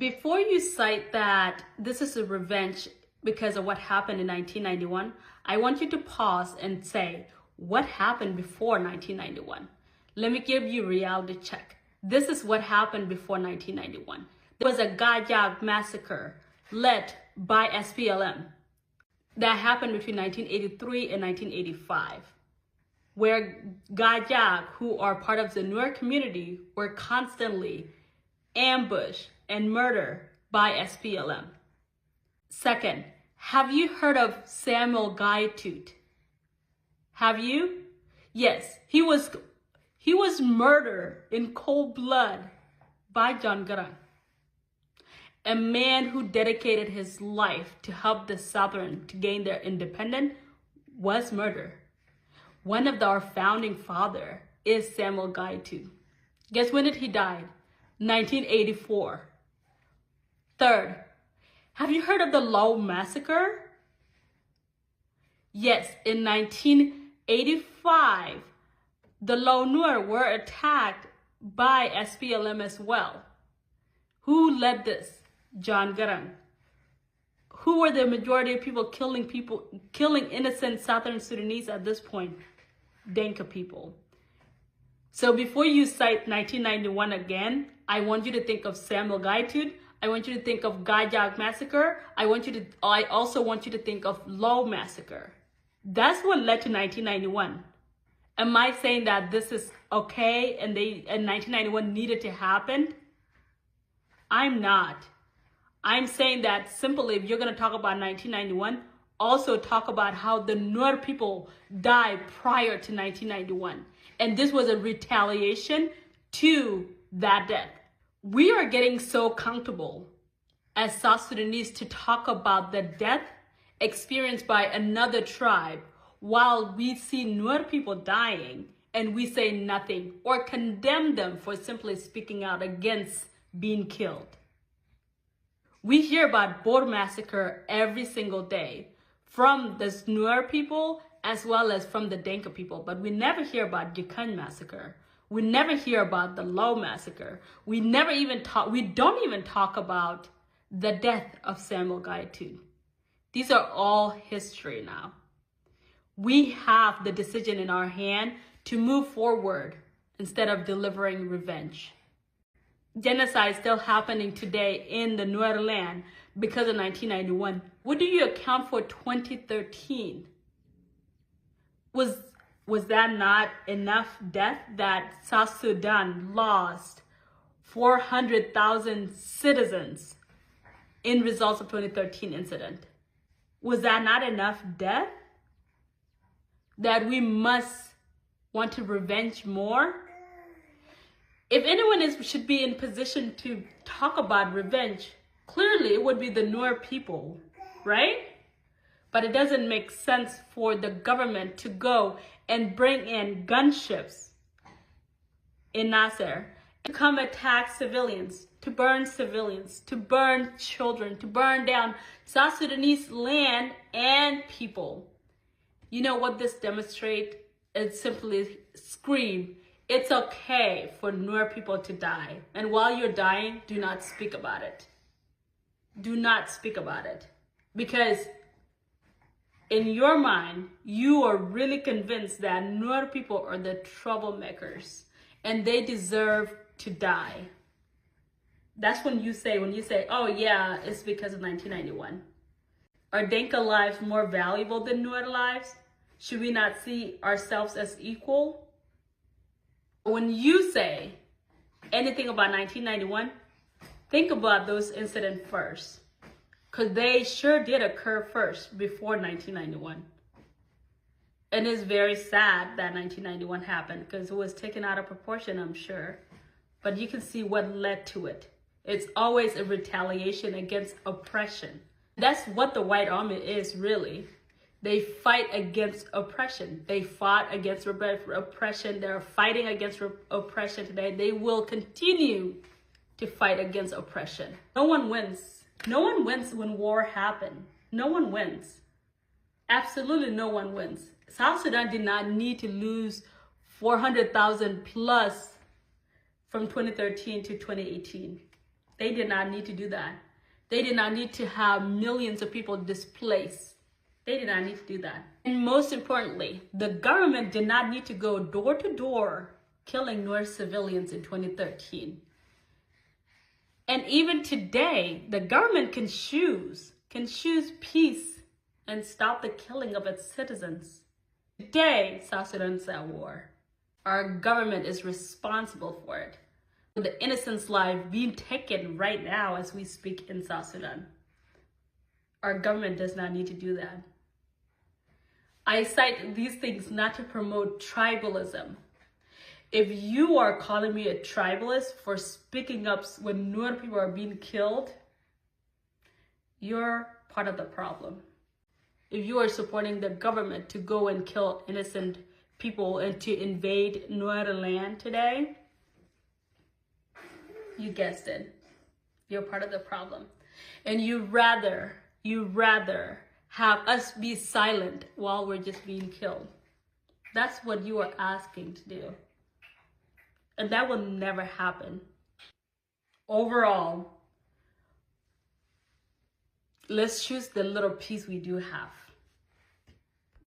Before you cite that this is a revenge because of what happened in 1991, I want you to pause and say, what happened before 1991? Let me give you a reality check. This is what happened before 1991. There was a gatjaak massacre led by SPLM that happened between 1983 and 1985, where gatjaak, who are part of the Nuer community, were constantly ambushed and murdered by SPLM. Second, have you heard of Samuel Gai? Have you? Yes, he was murdered in cold blood by John Garang, a man who dedicated his life to help the Southern to gain their independence was murdered. One of our founding father is Samuel Gai too. Guess when did he die? 1984. Third, have you heard of the Lao massacre? Yes, in 1985, the Lao Nuer were attacked by SPLM as well. Who led this? John Garang. Who were the majority of people killing innocent Southern Sudanese at this point? Dinka people. So before you cite 1991 again, I want you to think of Samuel Gai. I want you to think of gatjaak massacre. I also want you to think of Lao massacre. That's what led to 1991. Am I saying that this is okay and 1991 needed to happen? I'm not. I'm saying that simply, if you're going to talk about 1991, also talk about how the Nuer people died prior to 1991. And this was a retaliation to that death. We are getting so comfortable as South Sudanese to talk about the death experienced by another tribe while we see Nuer people dying and we say nothing or condemn them for simply speaking out against being killed. We hear about Bor massacre every single day from the Nuer people as well as from the Dinka people, but we never hear about Gikany massacre. We never hear about the Lao massacre. We don't even talk about the death of Samuel Gai too. These are all history now. We have the decision in our hand to move forward instead of delivering revenge. Genocide is still happening today in the Nuer land because of 1991. What do you account for 2013? Was that not enough death that South Sudan lost 400,000 citizens in results of 2013 incident? Was that not enough death that we must want to revenge more? If anyone should be in position to talk about revenge, clearly it would be the Nuer people, right? But it doesn't make sense for the government to go and bring in gunships in Nasser to come attack civilians, to burn children, to burn down South Sudanese land and people. You know what this demonstrates? It simply screams, it's okay for Nuer people to die. And while you're dying, do not speak about it. Do not speak about it. Because in your mind, you are really convinced that Nuer people are the troublemakers and they deserve to die. That's when you say, oh yeah, it's because of 1991. Are Dinka lives more valuable than Nuer lives? Should we not see ourselves as equal? When you say anything about 1991, think about those incidents first. Because they sure did occur first before 1991. And it's very sad that 1991 happened because it was taken out of proportion, I'm sure. But you can see what led to it. It's always a retaliation against oppression. That's what the White Army is, really. They fight against oppression. They fought against oppression. They're fighting against oppression today. They will continue to fight against oppression. No one wins. No one wins when war happens. No one wins. Absolutely no one wins. South Sudan did not need to lose 400,000 plus from 2013 to 2018. They did not need to do that. They did not need to have millions of people displaced. They did not need to do that. And most importantly, the government did not need to go door to door killing Nuer civilians in 2013. And even today, the government can choose peace and stop the killing of its citizens. Today, South Sudan is at war. Our government is responsible for it. The innocent's life being taken right now as we speak in South Sudan. Our government does not need to do that. I cite these things not to promote tribalism. If you are calling me a tribalist for speaking up when Nuer people are being killed, you're part of the problem. If you are supporting the government to go and kill innocent people and to invade Nuer land today, you guessed it, you're part of the problem. And you rather have us be silent while we're just being killed. That's what you are asking to do. And that will never happen. Overall, let's choose the little peace we do have.